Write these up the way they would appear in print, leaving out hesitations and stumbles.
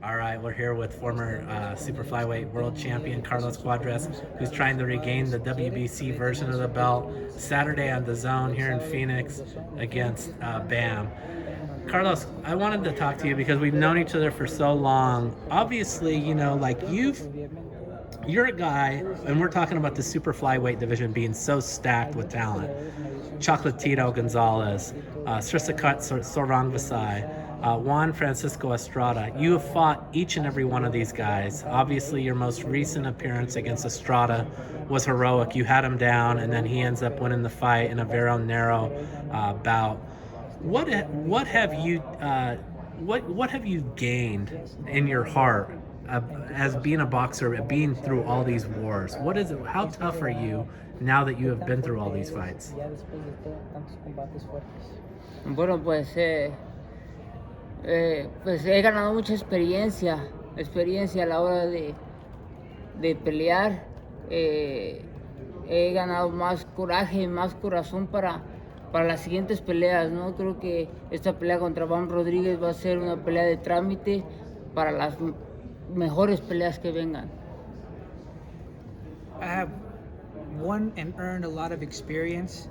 All right, we're here with former super flyweight world champion Carlos Cuadras, who's trying to regain the WBC version of the belt Saturday on the Zone here in Phoenix against Bam. Carlos, I wanted to talk to you because we've known each other for so long. Obviously, you're a guy, and we're talking about the super flyweight division being so stacked with talent. Chocolatito Gonzalez, Srisakat Sorangvasai, Juan Francisco Estrada. You have fought each and every one of these guys. Obviously, your most recent appearance against Estrada was heroic. You had him down, and then he ends up winning the fight in a very narrow bout. What have you what have you gained in your heart as being a boxer, being through all these wars? What is it? How tough are you now that you have been through all these fights? Bueno, pues he ganado mucha experiencia a la hora de pelear. He ganado más coraje, más corazón para las siguientes peleas, ¿no? Creo que esta pelea contra Bam Rodríguez va a ser una pelea de trámite para las mejores peleas que vengan. I have won and earned a lot of experience.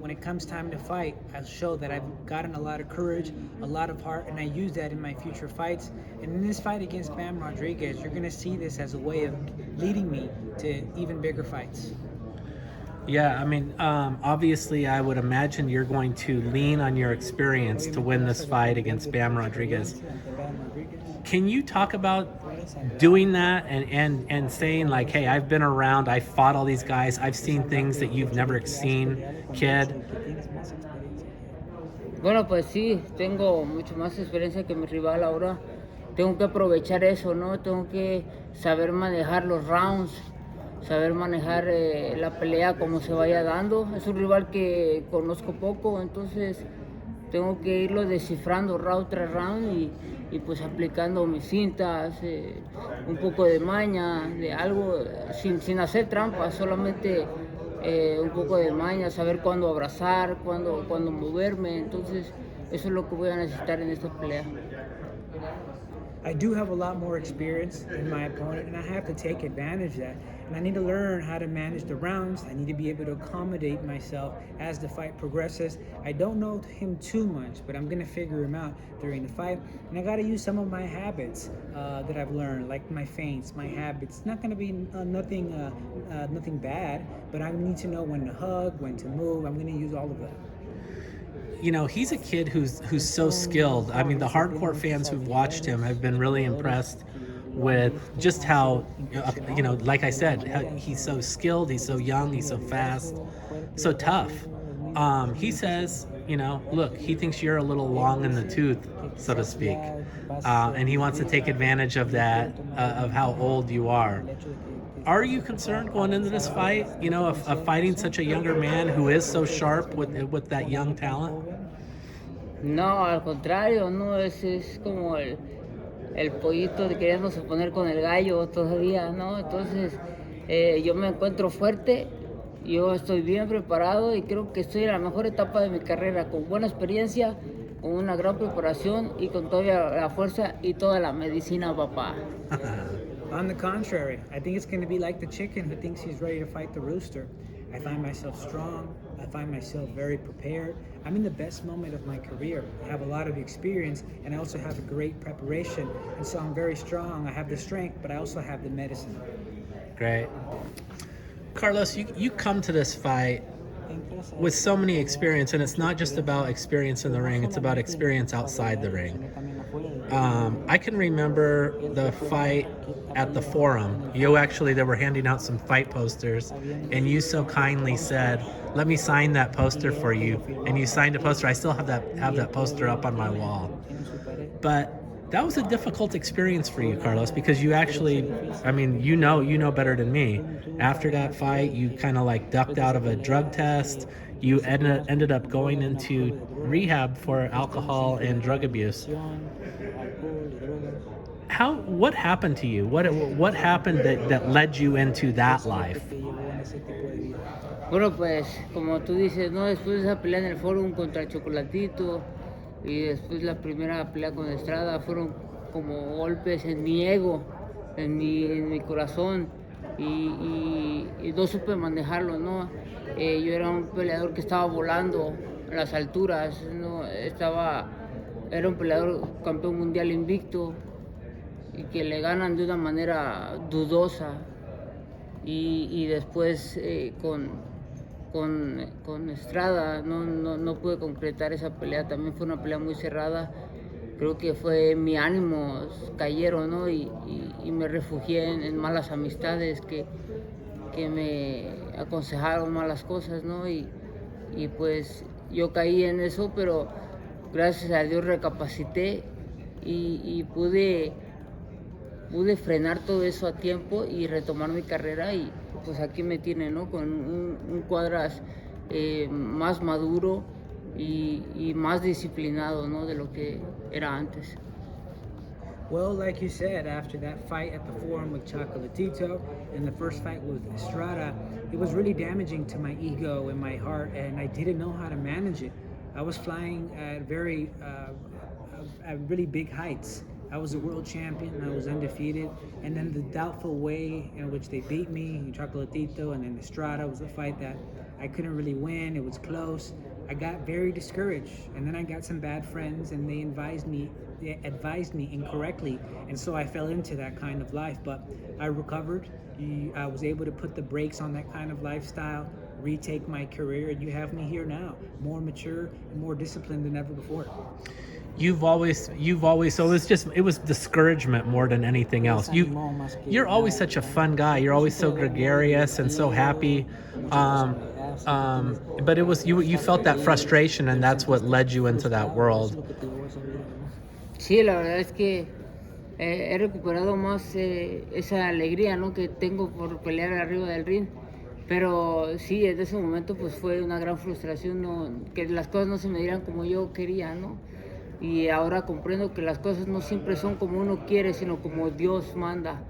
When it comes time to fight, I'll show that I've gotten a lot of courage, a lot of heart, and I use that in my future fights. And in this fight against Bam Rodriguez, you're going to see this as a way of leading me to even bigger fights. Yeah, I mean, obviously, I would imagine you're going to lean on your experience to win this fight against Bam Rodriguez. Can you talk about doing that and saying, like, hey, I've been around, I fought all these guys, I've seen things that you've never seen, kid? Bueno, pues sí, tengo mucho más experiencia que mi rival ahora. Tengo que aprovechar eso, ¿no? Tengo que saber manejar los rounds, saber manejar la pelea como se vaya dando. Es un rival que conozco poco, entonces tengo que irlo descifrando round tras round y pues aplicando mis cintas, un poco de maña, de algo, sin hacer trampas, solamente un poco de maña, saber cuándo abrazar, cuándo moverme. Entonces eso es lo que voy a necesitar en esta pelea. I do have a lot more experience than my opponent, and I have to take advantage of that. And I need to learn how to manage the rounds. I need to be able to accommodate myself as the fight progresses. I don't know him too much, but I'm going to figure him out during the fight. And I got to use some of my habits that I've learned, like my feints, my habits. It's not going to be nothing bad, but I need to know when to hug, when to move. I'm going to use all of that. You know, he's a kid who's so skilled. I mean, the hardcore fans who've watched him have been really impressed with just how, like I said, he's so skilled, he's so young, he's so fast, so tough. He says, look, he thinks you're a little long in the tooth, so to speak, and he wants to take advantage of that, of how old you are. Are you concerned going into this fight, of fighting such a younger man who is so sharp with that young talent? No, al contrario, no, es como el pollito de queriéndose poner con el gallo todavía, ¿no? Entonces, yo me encuentro fuerte, yo estoy bien preparado y creo que estoy en la mejor etapa de mi carrera, con buena experiencia, con una gran preparación y con toda la fuerza y toda la medicina, papá. On the contrary, I think it's going to be like the chicken who thinks he's ready to fight the rooster. I find myself strong. I find myself very prepared. I'm in the best moment of my career. I have a lot of experience, and I also have a great preparation. And so I'm very strong. I have the strength, but I also have the medicine. Great. Carlos, you come to this fight with so many experience, and it's not just about experience in the ring, it's about experience outside the ring. I can remember the fight at the Forum. They were handing out some fight posters, and you so kindly said, let me sign that poster for you. And you signed a poster. I still have that poster up on my wall. But that was a difficult experience for you, Carlos, because you actually, you know better than me. After that fight, you kind of like ducked out of a drug test. You ended up going into rehab for alcohol and drug abuse. What happened to you? What happened that led you into that life? Bueno, pues, como tú dices, ¿no? Después de esa pelea en el Forum contra Chocolatito y después la primera pelea con Estrada, fueron como golpes en mi ego, en mi corazón, y no supe manejarlo, ¿no? Yo era un peleador que estaba volando a las alturas, ¿no? Era un peleador campeón mundial invicto y que le ganan de una manera dudosa, y después con Estrada no pude concretar esa pelea. También fue una pelea muy cerrada. Creo que fue mi ánimo cayeron, ¿no? Y me refugié en malas amistades que me aconsejaron malas cosas, ¿no? Y pues yo caí en eso, pero gracias a Dios recapacité y pude frenar todo eso a tiempo y retomar mi carrera, y pues aquí me tiene, ¿no? Con un Cuadras más maduro y más disciplinado, ¿no? De lo que era antes. Well, like you said, after that fight at the Forum with Chocolatito and the first fight with Estrada, it was really damaging to my ego and my heart, and I didn't know how to manage it. I was flying at really big heights. I was a world champion, I was undefeated, and then the doubtful way in which they beat me, in Chocolatito and then Estrada, was a fight that I couldn't really win. It was close. I got very discouraged, and then I got some bad friends, and they advised me incorrectly, and so I fell into that kind of life. But I recovered. I was able to put the brakes on that kind of lifestyle, retake my career, and you have me here now, more mature and more disciplined than ever before. You've always so it was discouragement more than anything else. You're always such a fun guy. You're always so gregarious and so happy. But it was you felt that frustration, and that's what led you into that world. Sí, la verdad es que he recuperado más esa alegría, ¿no? Que tengo por pelear arriba del ring. Pero sí, desde ese momento pues fue una gran frustración, ¿no? Que las cosas no se me dieran como yo quería, ¿no? Y ahora comprendo que las cosas no siempre son como uno quiere, sino como Dios manda.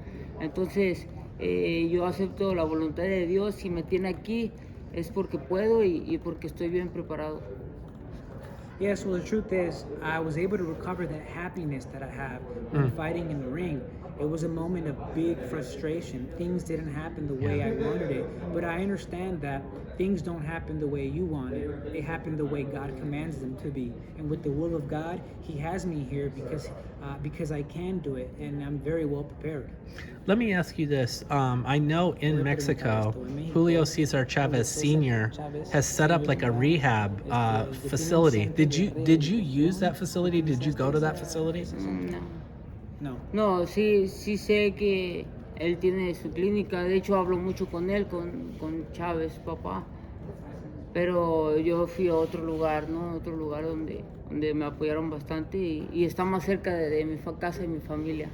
Entonces yo acepto la voluntad de Dios. Si me tiene aquí es porque puedo y porque estoy bien preparado. Yes, well, the truth is, I was able to recover that happiness that I have when fighting in the ring. It was a moment of big frustration. Things didn't happen the way I wanted it, but I understand that things don't happen the way you want it. They happen the way God commands them to be. And with the will of God, He has me here because I can do it, and I'm very well prepared. Let me ask you this. I know in Mexico, Julio Cesar Chavez Sr. has set up like a rehab facility. Did you use that facility? Did you go to that facility? No, sí sé que él tiene su clínica. De hecho, hablo mucho con él, con Chávez, papá. Pero yo fui a otro lugar, ¿no? Otro lugar donde me apoyaron bastante y está más cerca de mi casa y mi familia.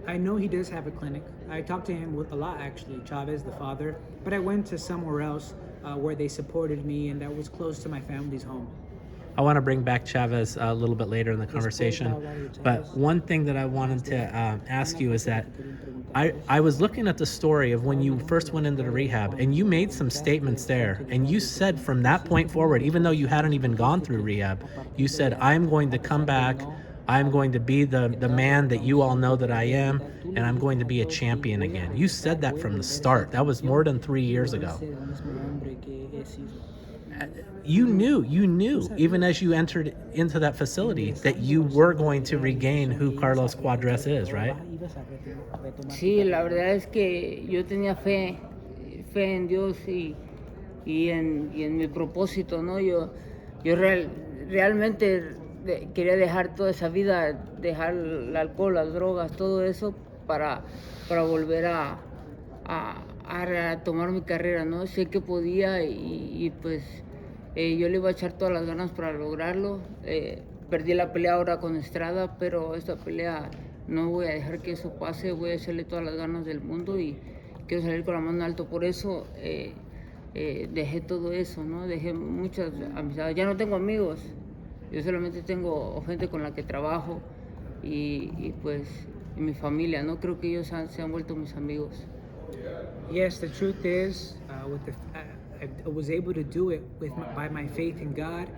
I know he does have a clinic. I talked to him a lot, actually, Chavez, the father. But I went to somewhere else where they supported me, and that was close to my family's home. I want to bring back Chavez a little bit later in the conversation. But one thing that I wanted to ask you is that I was looking at the story of when you first went into the rehab, and you made some statements there. And you said from that point forward, even though you hadn't even gone through rehab, you said, I'm going to come back. I'm going to be the man that you all know that I am, and I'm going to be a champion again. You said that from the start. That was more than 3 years ago. You knew, even as you entered into that facility, that you were going to regain who Carlos Cuadras is, right? Sí, la verdad es que yo tenía fe en Dios y en mi propósito, ¿no? Yo realmente quería dejar toda esa vida, dejar el alcohol, las drogas, todo eso para volver a tomar mi carrera, ¿no? Sé que podía y pues yo le iba a echar todas las ganas para lograrlo. Perdí la pelea ahora con Estrada, pero esta pelea no voy a dejar que eso pase. Voy a echarle todas las ganas del mundo y quiero salir con la mano en alto. Por eso dejé todo eso, ¿no? Dejé muchas amistades. Ya no tengo amigos. Yo solamente tengo gente con la que trabajo y pues mi familia, ¿no? Creo que ellos se han vuelto mis amigos. Yes, the truth is, I was able to do it by my faith in God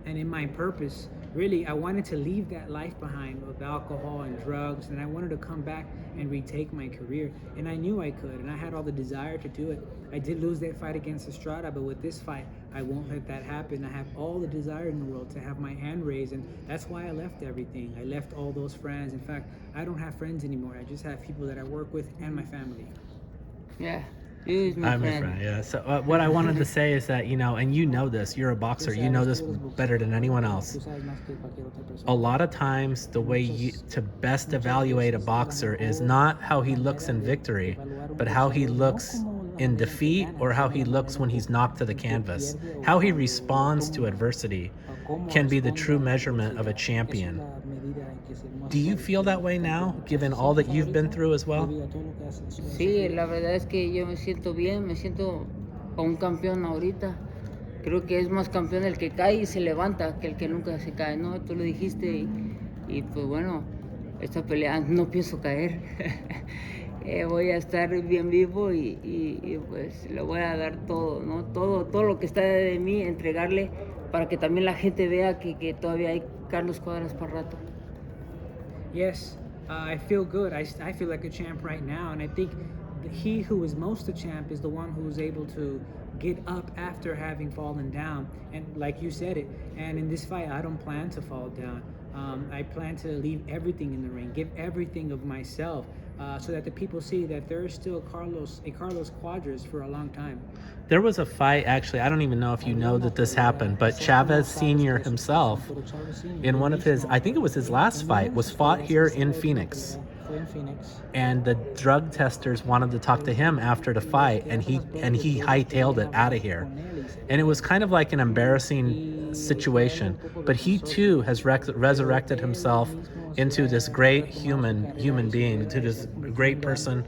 and in my purpose. really, I wanted to leave that life behind with alcohol and drugs, and I wanted to come back and retake my career. And I knew I could, and I had all the desire to do it. I did lose that fight against Estrada, but with this fight, I won't let that happen. I have all the desire in the world to have my hand raised, and that's why I left everything. I left all those friends. In fact, I don't have friends anymore. I just have people that I work with and my family. Yeah. You is my I'm a friend. friend, yeah. So what I wanted to say is that, and you know this, you're a boxer, you know this better than anyone else. A lot of times, the way to best evaluate a boxer is not how he looks in victory, but how he looks in defeat or how he looks when he's knocked to the canvas. How he responds to adversity can be the true measurement of a champion. Do you feel that way now, given all that you've been through as well? Sí, la verdad es que yo me siento bien, me siento como un campeón ahorita. Creo que es más campeón el que cae y se levanta que el que nunca se cae, ¿no? Tú lo dijiste y pues bueno, esta pelea no pienso caer. Voy a estar bien vivo y pues le voy a dar todo, ¿no? Todo lo que está de mí, entregarle para que también la gente vea que todavía hay Carlos Cuadras para rato. Yes, I feel good. I feel like a champ right now, and I think he who is most a champ is the one who is able to get up after having fallen down. And like you said it, and in this fight, I don't plan to fall down. I plan to leave everything in the ring, give everything of myself, so that the people see that there is still a Carlos Cuadras for a long time. There was a fight, actually, I don't even know if you know that this happened, but Chavez Sr. himself, in one of his, I think it was his last fight, was fought here in Phoenix. And the drug testers wanted to talk to him after the fight, and he hightailed it out of here. And it was kind of like an embarrassing situation, but he too has resurrected himself into this great human being, to this great person,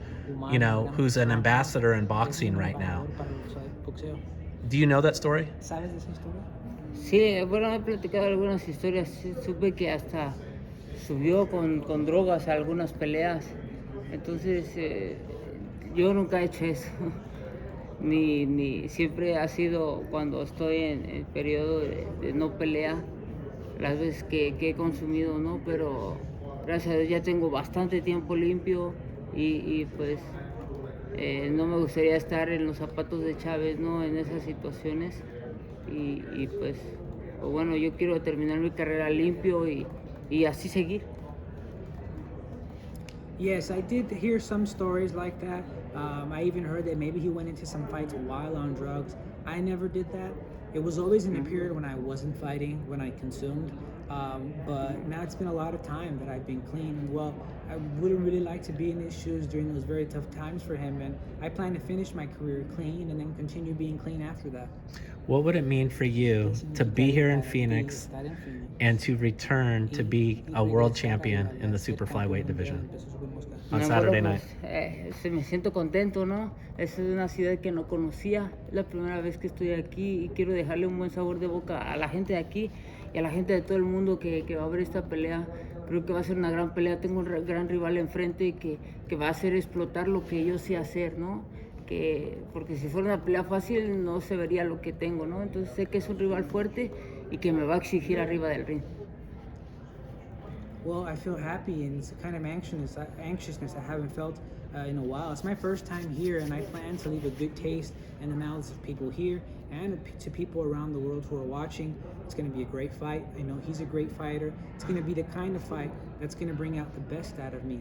who's an ambassador in boxing right now. Do you know that story? Sí, bueno, he platicado algunas historias. Sí, supe que hasta subió con drogas a algunas peleas. Entonces, yo nunca he hecho eso. Siempre ha sido cuando estoy en el periodo de no pelea, las veces que he consumido, ¿no? Pero gracias a Dios ya tengo bastante tiempo limpio y pues no me gustaría estar en los zapatos de Chávez, ¿no? En esas situaciones y pues bueno, yo quiero terminar mi carrera limpio y así seguir. Yes, I did hear some stories like that. I even heard that maybe he went into some fights while on drugs. I never did that. It was always in a period when I wasn't fighting, when I consumed. But now it's been a lot of time that I've been clean. Well, I wouldn't really like to be in his shoes during those very tough times for him. And I plan to finish my career clean and then continue being clean after that. What would it mean for you to be here in Phoenix and to return to be a world champion in the super flyweight division on Saturday night? Me siento contento, ¿no? Es una ciudad que no conocía, es la primera vez que estoy aquí y quiero dejarle un buen sabor de boca a la gente de aquí y a la gente de todo el mundo que va a ver esta pelea. Creo que va a ser una gran pelea, tengo un gran rival enfrente y que va a hacer explotar lo que yo sé hacer, ¿no? Porque si fuera una pelea fácil no se vería lo que tengo, ¿no? Entonces sé que es un rival fuerte y que me va a exigir arriba del ring. Well, I feel happy and it's a kind of anxiousness I haven't felt in a while. It's my first time here and I plan to leave a good taste in the mouths of people here and to people around the world who are watching. It's going to be a great fight. I know he's a great fighter. It's going to be the kind of fight that's going to bring out the best out of me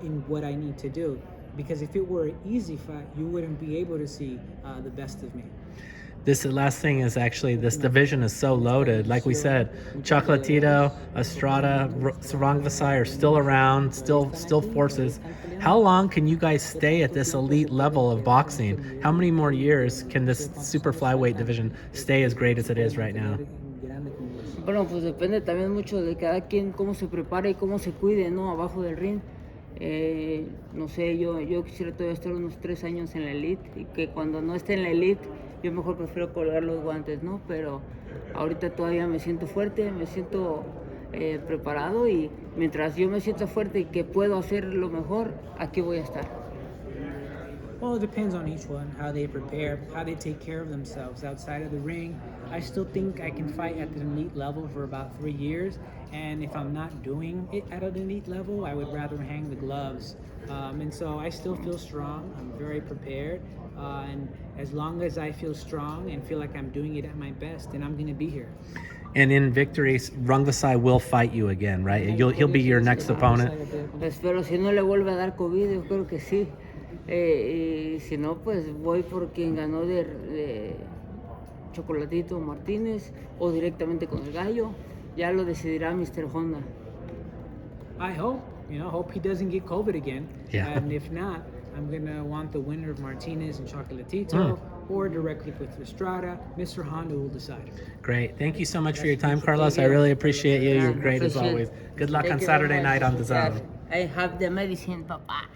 in what I need to do. Because if it were an easy fight, you wouldn't be able to see the best of me. This last thing is actually, this division is so loaded. Like we said, Chocolatito, Estrada, Sarangvasai are still around, still forces. How long can you guys stay at this elite level of boxing? How many more years can this super flyweight division stay as great as it is right now? Bueno, pues depende también mucho de cada quien, cómo se prepare y cómo se cuide, ¿no? Abajo del ring. No sé, yo quisiera todavía estar unos 3 años en la elite y que cuando no esté en la elite yo mejor prefiero colgar los guantes, ¿no? Pero ahorita todavía me siento fuerte, me siento preparado y mientras yo me sienta fuerte y que puedo hacer lo mejor, aquí voy a estar. Well, it depends on each one, how they prepare, how they take care of themselves outside of the ring. I still think I can fight at the elite level for about 3 years. And if I'm not doing it at an elite level, I would rather hang the gloves. And so I still feel strong. I'm very prepared. And as long as I feel strong and feel like I'm doing it at my best, then I'm going to be here. And in victory, Rungvisai will fight you again, right? He'll be your next opponent. Espero, si no le vuelve a dar COVID, yo creo que sí. Y si no, pues voy por quien ganó de Chocolatito Martínez o directamente con el gallo. Ya lo decidirá Mr. Honda. I hope he doesn't get COVID again. Yeah. And if not, I'm going to want the winner of Martinez and Chocolatito or directly with Estrada. Mr. Honda will decide. Great. Thank you so much for your time, Carlos. I really appreciate you. You're great as always. Good luck on Saturday night on the zone. I have the medicine, papa.